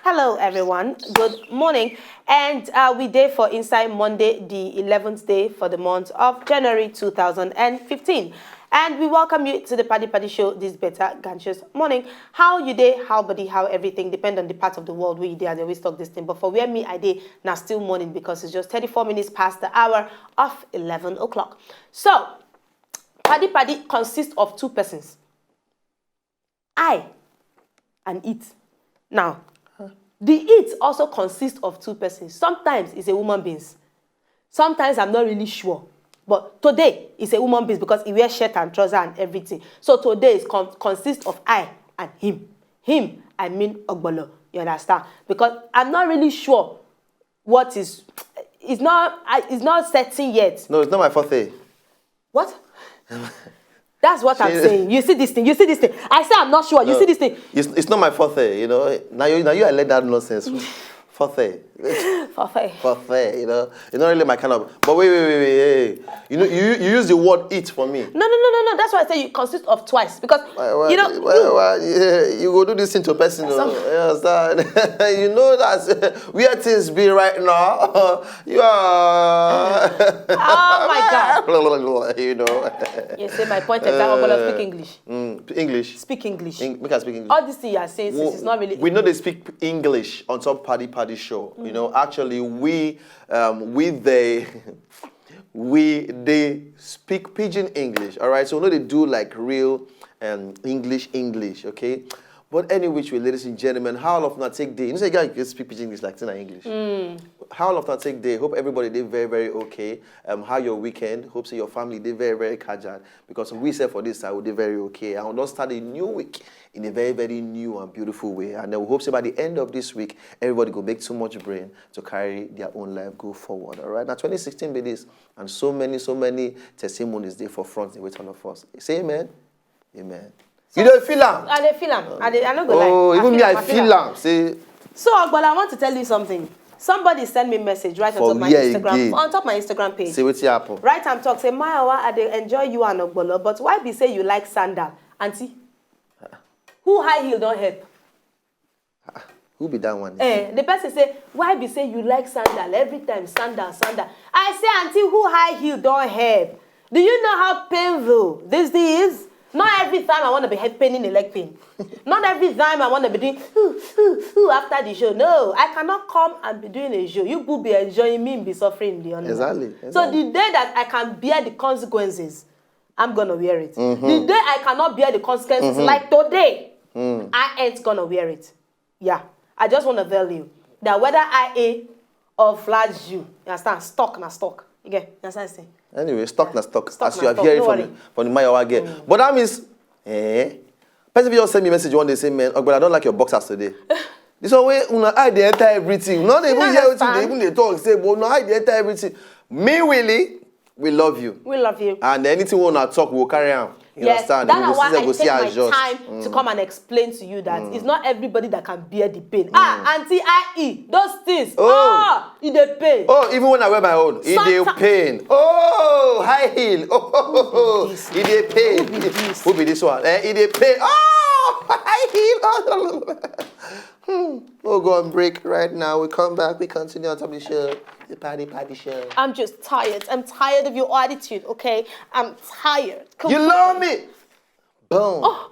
Hello, everyone. Good morning. And we day for Inside Monday, the 11th day for the month of January 2015. And we welcome you to the Paddy Paddy Show this better ganchous morning. How you day, how body, how everything, depend on the part of the world where you day, and they always talk this thing. But for where me, I day, now still morning because it's just 34 minutes past the hour of 11 o'clock. So, Paddy Paddy consists of two persons. I and it. Now, the it also consists of two persons. Sometimes it's a woman being. Sometimes I'm not really sure. But today it's a woman being because he wears shirt and trouser and everything. So today it consists of I and him. Him, I mean Ogbolo. You understand? Because I'm not really sure what is. It's not certain yet. No, it's not my forte. What? That's what I'm saying. You see this thing. You see this thing. I say I'm not sure. You see this thing. It's not my forte. You know. Now you I let that nonsense. Forte. Forte. You know. It's not really my kind of. But wait. Hey. You know. You use the word "it" for me. No. That's why I say you consist of twice because you know. You go do this thing to a person. You understand? You know that's where things be right now. You are. Oh my God. You know. You say my point exactly. But speak English. English. Speak English. We can speak English. All this thing you are saying is not really. We know they speak English on top Paddy Paddy Show. You know, actually they speak pidgin English. All right, so we know they do like real English. Okay. But anyway, ladies and gentlemen, how often I take day? You know, say guys can speak pidgin English like in English. How often I take day? Hope everybody did very, very okay. How your weekend? Hope so your family did very, very casual. Because we said for this, I will do very okay. I will not start a new week in a very, very new and beautiful way. And then we hope so by the end of this week, everybody will make too much brain to carry their own life, go forward. All right. Now 2016 be this, and so many testimonies there for front. They wait all of us. Say amen. Amen. So, you don't feel am? I don't feel am. I don't go like. Oh, even me, I feel am. Say. So, but I want to tell you something. Somebody sent me a message right on top my Instagram, on top my Instagram page. Say what's happen. Right, I'm talking. Say, Mayawa, I enjoy you and Ogbolo, but why be say you like sandal, auntie? Who high heel don't help? Who be that one? The person say, why be say you like sandal every time sandal? I say, auntie, who high heel don't help? Do you know how painful this is? Not every time I want to be head pain in the leg pain. Not every time I want to be doing after the show. No, I cannot come and be doing a show. You will be enjoying me and be suffering the other. Exactly. So the day that I can bear the consequences, I'm gonna wear it. The day I cannot bear the consequences, like today, I ain't gonna wear it. Yeah, I just want to tell you that whether I or flag you understand? Stock na stock. You understand? Anyway, stock na stock. As you have heard from the Mayawa girl. But that means, person just send me a message one day saying, man, but I don't like your boxers today. This one way, I dey enter everything. Not even hear what even they talk. Say, but no, I dey enter everything. Me, Willie, we love you. We love you. And anything we want to talk, we'll carry on. You understand? That's why I take my time to come and explain to you that it's not everybody that can bear the pain. Auntie IE, those things. It dey pain. Oh, even when I wear my own, it dey pain. Oh, high heel. Oh, it dey pain. Who be this one? It dey pain. Oh, high heel. We'll go on break right now. We come back. We continue on top of the show. The Paddy Paddy Show. I'm just tired. I'm tired of your attitude, okay? I'm tired. You love me. Boom. Oh.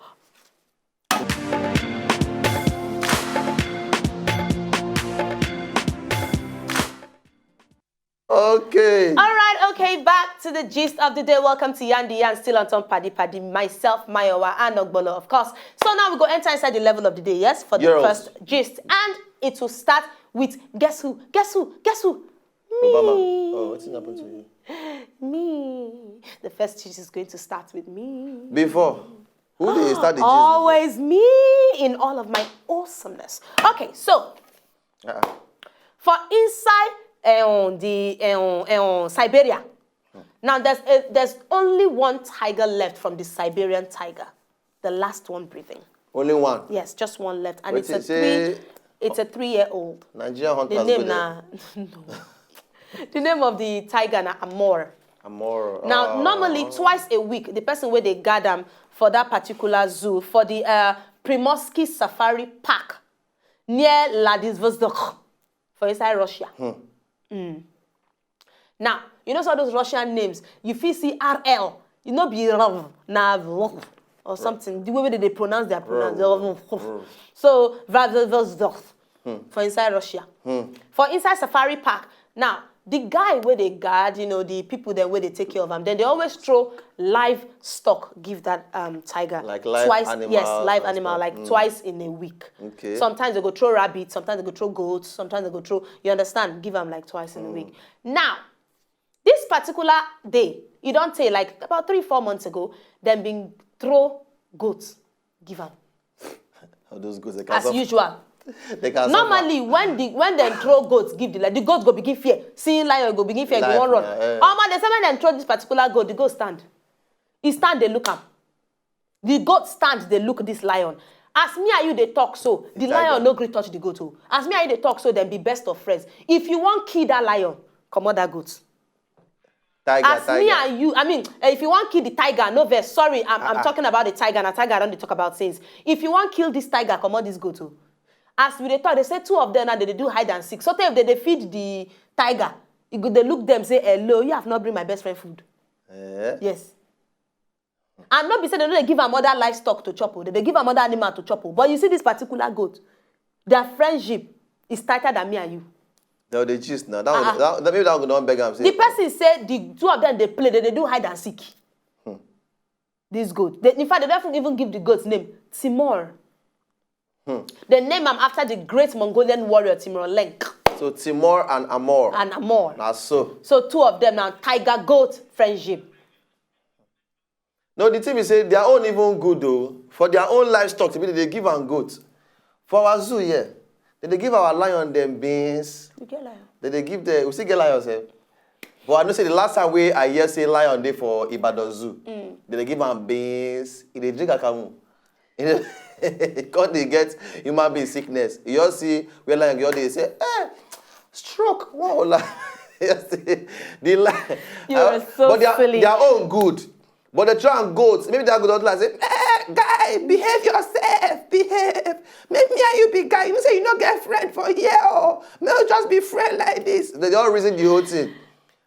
Okay. All right, okay, back to the gist of the day. Welcome to Yandi Yan, still on top Paddy Paddy, myself, Mayawa, and Ogbolo, of course. So now we go enter inside the level of the day, yes, for the first gist. And it will start with guess who? Me. Obama. Oh, what's happened to you? Me. The first gist is going to start with me. Before? Who did start the gist? Always me in all of my awesomeness. Okay, so for inside Siberia. Now there's only one tiger left from the Siberian tiger, the last one breathing. Only one. Yes, just one left, and it's a 3-year-old. Nigerian hunters. The name no. The name of the tiger na Amor. Now normally twice a week, the person where they gather for that particular zoo for the Primorsky Safari Park near Vladivostok for inside Russia. Now, you know some of those Russian names, you feel see RL, you know be Rav, Nav, or something, the way they pronounce their pronounce. So, Vladivostok for inside Russia. For inside Safari Park. Now, the guy where they guard, you know, the people there where they take care of them, then they always throw livestock, give that tiger. Like live twice, animal. yes, live animal, like twice in a week. Okay. Sometimes they go throw rabbits, sometimes they go throw goats, sometimes they go throw, you understand, give them like twice in a week. Now, this particular day, you don't say like about 3-4 months ago, them being throw goats, give them. Those goats, they As usual. They can Normally, when they throw goats, give the goat go begin fear. Seeing lion go begin fear, go one run. Man, they say when they throw this particular goat, the goat stand. He stand, they look up. The goat stand, they look this lion. As me and you, they talk so. The lion no great touch the goat too. As me and you, they talk so, then be best of friends. If you want kill that lion, come on that goat. Tiger. Me and you, I mean, if you want kill the tiger, no verse. Sorry, I'm talking about the tiger. And a tiger, I don't talk about things. If you want kill this tiger, come on this goat too. As we talk, they say 2 of them now they do hide and seek. So if they feed the tiger, they look them say, hello, you have not bring my best friend food. Yes. And not be said they give them other livestock to chop. They give them other animal to chop. But you see this particular goat, their friendship is tighter than me and you. No, they just now. Maybe that would not beg them. The person said the 2 of them they play, they do hide and seek. This goat. In fact, they don't even give the goat's name. Timur. They name him after the great Mongolian warrior Timur Lenk. So Timur and Amor. And Amor. That's so. So 2 of them now tiger goat friendship. No, the thing is say their own even good though. For their own livestock, they give them goat. For our zoo, yeah. They give our lion them beans. You get lion. They give we still get lions, eh? But I know say the last time I hear say lion day for Ibadan Zoo. They give them beans. They drink akamu. Because they get human being sickness. You all see where lion go, they say, stroke. Wow, the lion. You are so silly. They are all good. But the try and goats, maybe they are good like say, guy, behave yourself, behave. Make me and you be guy. You say you not get friend for here, or no, just be friend like this. They all reason the whole thing.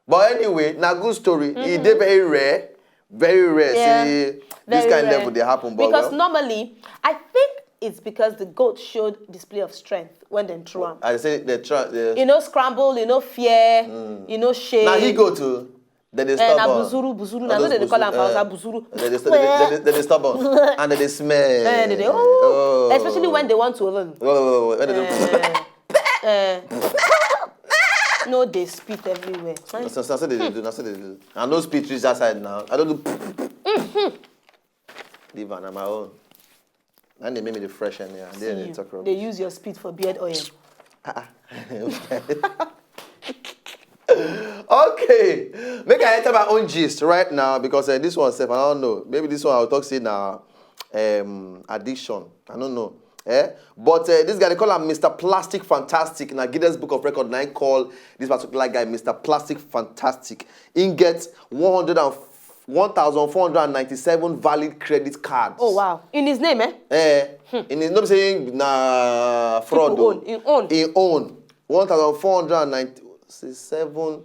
But anyway, now good story. It is very rare. Very rare. Yeah, See, this kind of level they happen. But because normally, I think it's because the goat showed display of strength when they threw him. I say they try. You know, scramble, you know, fear, you know, shame. Now he go to. Then they stubborn. Buzuru. Now they call him Buzuru. Then they stubborn. And then they smell. Especially when they want to learn. When they do. No, they spit everywhere. That's what they do. And no spit reach that side now. I don't do. Leave on my own. And they make me the fresh and yeah. They talk rubbish. They use your spit for beard oil. Okay. Make I enter my own gist right now because this one, Steph, I don't know. Maybe this one I'll talk say now addiction. I don't know. But this guy, they call him Mr. Plastic Fantastic. In a Guinness Book of Record, I call this particular guy Mr. Plastic Fantastic. He gets 1,497 valid credit cards. Oh, wow. In his name, In his name saying fraud. In own. 1,497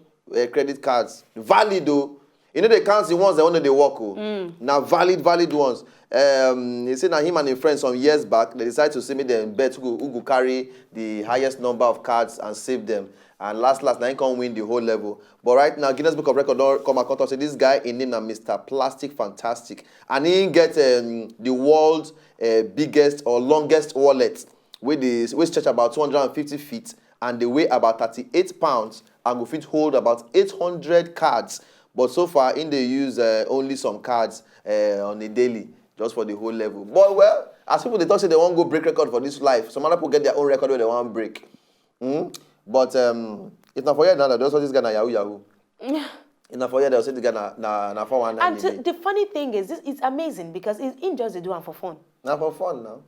credit cards. Valid though. You know they count the ones that only they work. Now valid ones. He said that him and his friends some years back, they decided to send me them bet who go carry the highest number of cards and save them. And last, now he can't win the whole level. But right now, Guinness Book of Record don't come and say this guy in name is Mr. Plastic Fantastic. And he get the world's biggest or longest wallet, which stretch about 250 feet and they weigh about 38 pounds and will fit hold about 800 cards. But so far, they use only some cards on a daily, just for the whole level. But well, as people they talk say they won't go break record for this life. Some other people get their own record where they want to break. But it's not for you now that those this guy na Yahoo. It's not for you they'll say the guy na 419. And the funny thing is, it's amazing because it's in just they do it for fun. Not for fun now.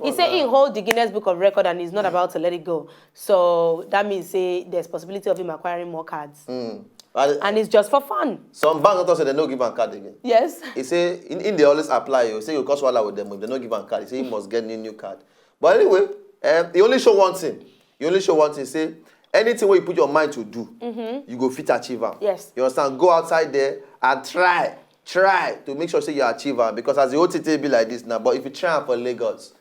He said he hold the Guinness Book of Record and he's not about to let it go. So that means say there's possibility of him acquiring more cards. And it's just for fun. Some banks also say they don't give him card again. Yes. He say in they always apply you. Say you cost wala with them if they don't give him card. He say he must get new card. But anyway, He only show one thing. He only show one thing. Say anything where you put your mind to do, you go fit achieve am. Yes. You understand? Go outside there and try to make sure say you achieve am, because as the OTT be like this now. But if you try am for Lagos,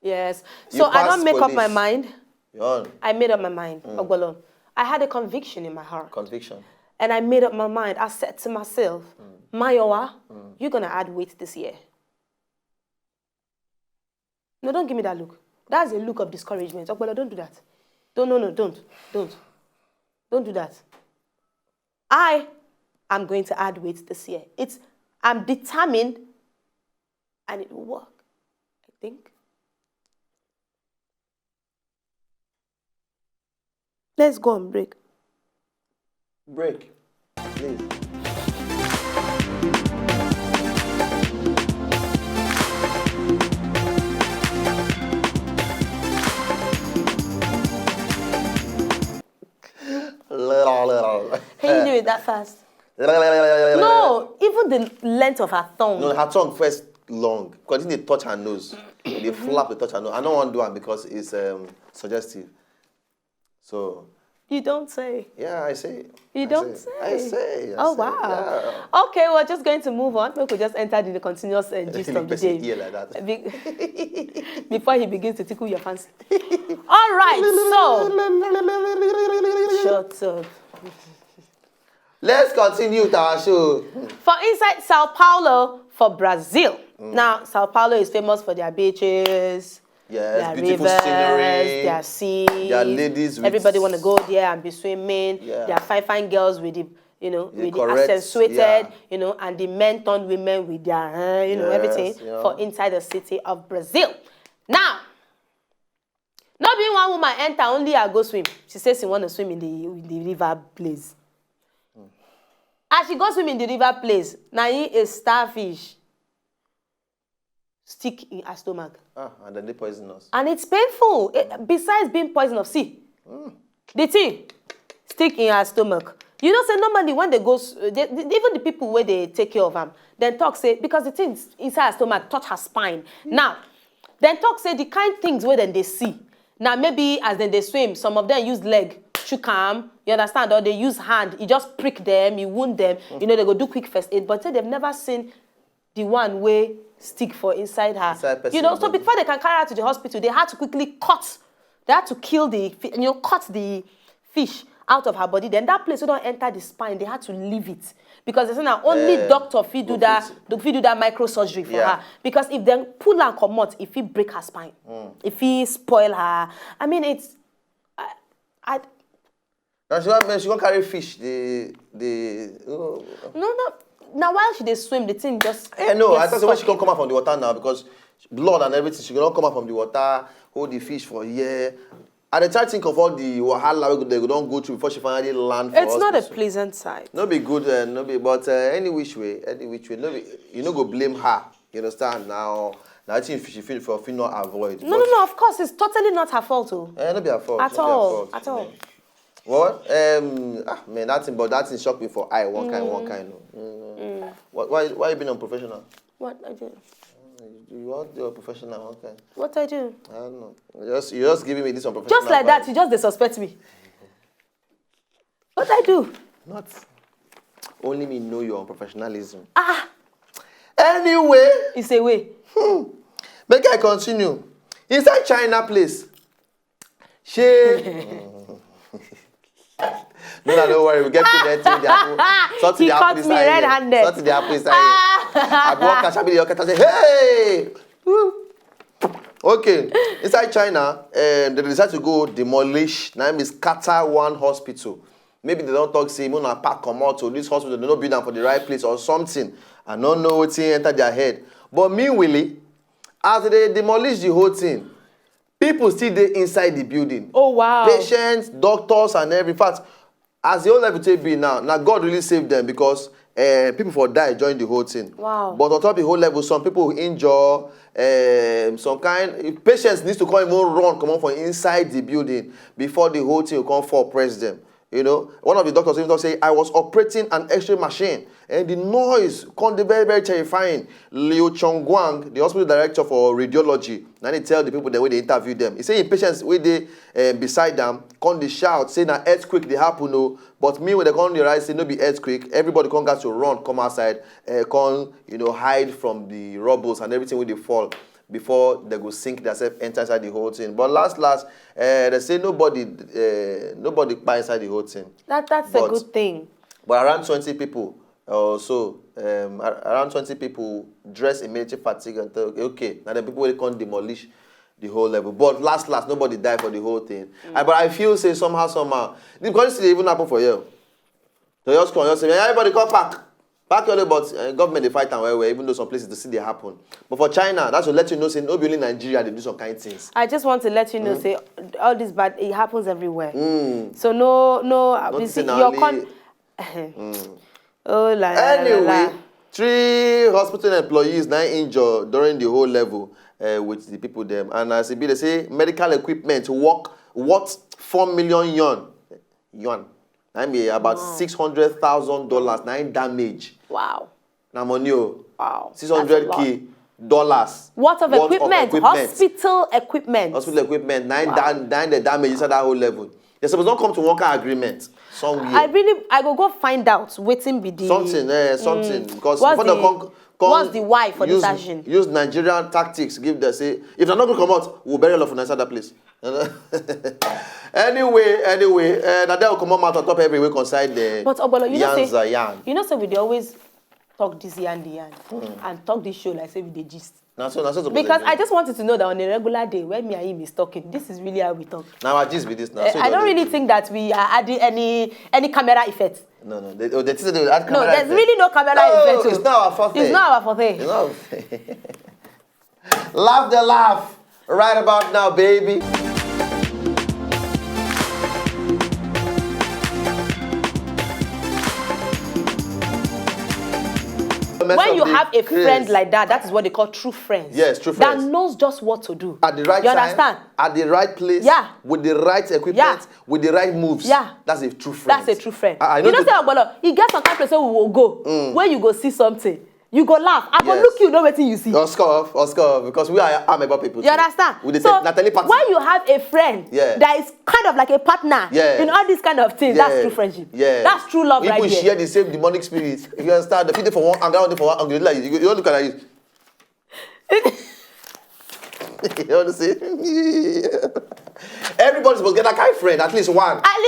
Yes. You So I pass don't make up my police. mind. you're on I made up my mind. Ogbolo. I had a conviction in my heart. conviction. And I made up my mind. I said to myself, Mayowa, you're going to add weight this year. No, don't give me that look. That's a look of discouragement. Ogbolo, don't do that. Don't. Don't do that. I am going to add weight this year. I'm determined, and it will work, I think. Let's go on break. Break, please. Can you do it that fast? No, even the length of her tongue. No, her tongue first long. Because they touch her nose. They flap, they touch her nose. I don't want to do it because it's suggestive. So, You don't say. yeah, I say. You don't say. I say. Oh, wow. Okay, we're just going to move on. We could just enter the continuous gist of the day. Yeah, like that. Before he begins to tickle your fancy. All right, so. Shut up. Let's continue with our show. For inside Sao Paulo, for Brazil. Now, Sao Paulo is famous for their beaches, Yes, their beautiful rivers, scenery. their seas. Their ladies with- Everybody want to go there and be swimming. Yeah. There are fine girls with the, with the correct, accentuated, yeah. and the men turn women with their, Yes, everything yeah. for inside the city of Brazil. Now, not being one woman enter, only I go swim. She says she want to swim in the river place. As she goes swim in the river place, now a starfish stick in her stomach. And then they poison us. And it's painful. Besides being poisonous, see, the thing stick in her stomach. You know, say normally when they go, even the people where they take care of them, then talk say, because the thing inside her stomach touch her spine. Now, then talk say the kind things where then they see. Now maybe as then they swim, some of them use leg, shook arm, you understand, or they use hand, you just prick them, you wound them, they go do quick first aid, but say they've never seen the one way stick for inside her. So before they can carry her to the hospital, they had to quickly kill cut the fish out of her body. Then that place, we don't enter the spine, they had to leave it. Because they say now only doctor fit do that microsurgery for her. Because if they pull and come out, if he break her spine, if he spoil her, I mean it's Now she won't carry fish. No. Now while she dey swim, the thing just. No, I thought when she can't come out from the water now because blood and everything, she cannot come out from the water, hold the fish for a year. I try to think of all the wahala they don't go through before she finally land for It's hospital. not a pleasant sight. No be good, but any which way, no be, you no go blame her. You understand now? Now I think she feel not avoid. No, of course, it's totally not her fault, oh. No be her fault. At all. What? Man, that thing shocked me for eye. One kind. No. Why you been unprofessional? What I do? You want your professional, okay? What I do? I don't know. You're just giving me this unprofessional. Just like that, you just suspect me. What I do? Not. Only me know your unprofessionalism. Anyway. It's a way. Make I continue. Inside China place. No, don't worry. We get to that. He caught me red-handed. Something the apple inside. I walk and shabby the say, hey! Okay. Inside China, they decide to go demolish. Name is scatter one hospital. Maybe they don't talk, say, I'm going to pack come out to this hospital. They don't build them for the right place or something. I don't know what thing enter their head. But meanwhile, as they demolish the whole thing, people still there inside the building. Oh, wow. Patients, doctors, and everything. In fact, as the whole level be now God really saved them because people for die join the whole thing. Wow. But on top of the whole level, some people injure, some kind patients needs to come even run, come on from inside the building before the whole thing will come for press them. You know, one of the doctors even say, I was operating an X-ray machine and the noise can be very, very terrifying. Liu Chongguang, the hospital director for radiology, now they tell the people the way they interview them. He say, patients where they beside them, come they shout, say na earthquake they happen, no. But me when they come near, say no be earthquake. Everybody come got to run, come outside, come hide from the rubbles and everything when they fall, before they go sink themselves, enter inside the whole thing. But last, they say nobody buy inside the whole thing. That's a good thing. But around 20 people or so, around 20 people dress in military fatigue and tell, okay, now the people will come demolish the whole level. But last, nobody died for the whole thing. But I feel say somehow, because it even happen for you. So just come, just say, everybody come back. Back your but government they fight and where even though some places they see they happen. But for China, that's to let you know, say, not only Nigeria, they do some kind of things. I just want to let you know, say, all this bad, it happens everywhere. So no, Oh, la, anyway, la, la. 3 hospital employees now injured during the whole level with the people them. And as they say, medical equipment worth 4 million yuan. I mean about $600,000 now in damage. Wow. Now money. Wow. $600K. What of equipment? Hospital equipment. Hospital equipment. Nine the damage inside that whole level. They supposed not come to one kind of agreement somewhere. I go find out. Waiting be the something. Because what's the why for this action? Use Nigerian tactics. Give them say if they're not going to come out, we'll bury all of them inside that place. Anyway, now they will come out on top every week inside the. But Obolo, you know, we always talk this yarn and talk this show like say we the gist. Because I just wanted to know that on a regular day when me and him is talking, this is really how we talk. Now I just be this now. I don't really think that we are adding any camera effect. No. They add camera. No, there's really no camera effect. It's not our forte. It's not our forte. Laugh the laugh right about now, baby. When you have a friend like that, that is what they call true friends. Yes, true friends. That knows just what to do. At the right you time, understand? At the right place, with the right equipment, with the right moves. Yeah. That's a true friend. That's a true friend. I know you know, say, you get some kind of place where we will go, where you go see something. You go laugh. I go look you know what you see. Oscar, because we are ameba people. You understand? With the so telepathy. when you have a friend that is kind of like a partner in all these kind of things, that's true friendship. Yeah. That's true love right there. People share the same demonic spirit. If you understand, the people for one angle, for one angle, like you don't look at it. You know what I'm saying? Everybody's supposed to get that kind of friend, at least one. At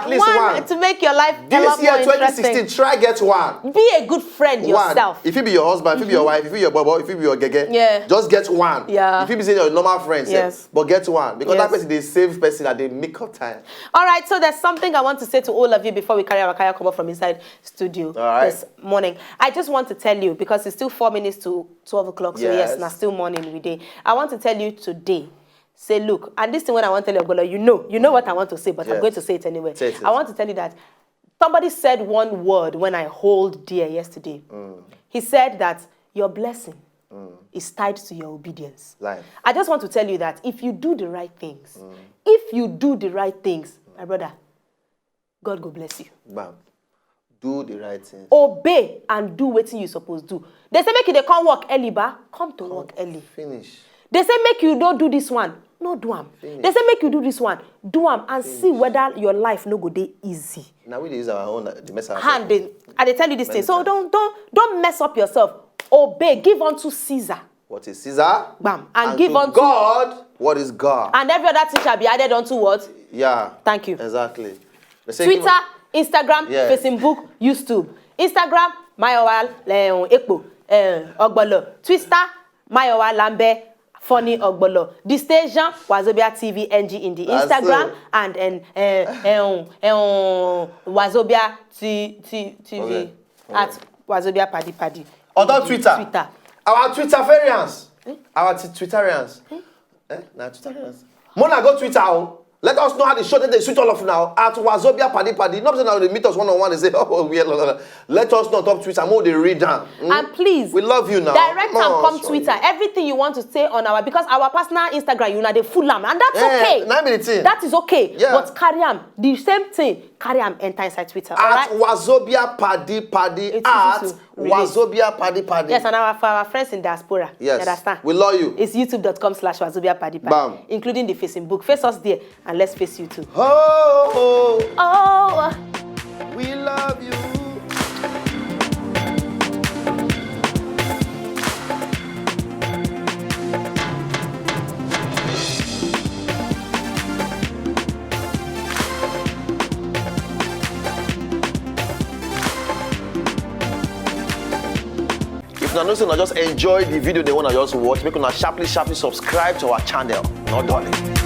least one. To make your life a lot more interesting. 2016, try get one. Be a good friend yourself. If you be your husband, if you be your wife, if you be your bobo, if you be your gege, just get one. Yeah. If you be saying your normal friends, but get one. Because that person is the same person that they make up time. All right, so there's something I want to say to all of you before we carry our kaya come up from inside studio this morning. I just want to tell you, because it's still 4 minutes to 12 o'clock, so yes, now still morning we day. I want to tell you today, say, look, and this thing when I want to tell you, Ogola, you know what I want to say, but I'm going to say it anyway. I want to tell you that somebody said one word when I hold dear yesterday. He said that your blessing is tied to your obedience. Life. I just want to tell you that if you do the right things, my brother, God will bless you. Bam. Do the right things. Obey and do what you're supposed to do. They say make you they come work early, come to work early. Finish. They say make you don't do this one. No, do them. They say make you do this one. Do them and see whether your life no go dey easy. Now we use our own the mess. And they tell you this thing. So don't mess up yourself. Obey. Give unto Caesar. What is Caesar? Bam. And give unto God. What is God? And every other thing shall be added unto what? Yeah. Thank you. Exactly. Twitter, Instagram, Facebook, YouTube. Instagram, Mayowa Ekpo, Ogbolo. Twitter, Mayowa Lambe. Funny Ogbolo. The station Wazobia TV NG in the Instagram and Wazobia TV at Wazobia Paddy. On Twitter. Our Twitterarians. Our Twitterians. Now Twitterians. Mona go Twitter. Let us know how the show that they switch all off now at Wazobia Paddy. Not now they meet us one-on-one and say, oh, we let us know on top Twitter. More they read down. And please, we love you now. Direct and come Twitter. Everything you want to say on because our personal Instagram, you know, they full and that's okay. That is okay. Yeah. But carry on the same thing. carry am enter inside Twitter. At Alright? Wazobia Paddy Paddy. It's At easy to relate. Wazobia Paddy Paddy. Yes, and for our friends in diaspora. Yes. You understand? We love you. It's youtube.com/Wazobia Paddy Paddy. Bam. Including the Facebook. Face us there and let's face you too. Oh, Oh. we love you. If you know, just enjoy the video they want to just watch, make una sharply subscribe to our channel. Not darling.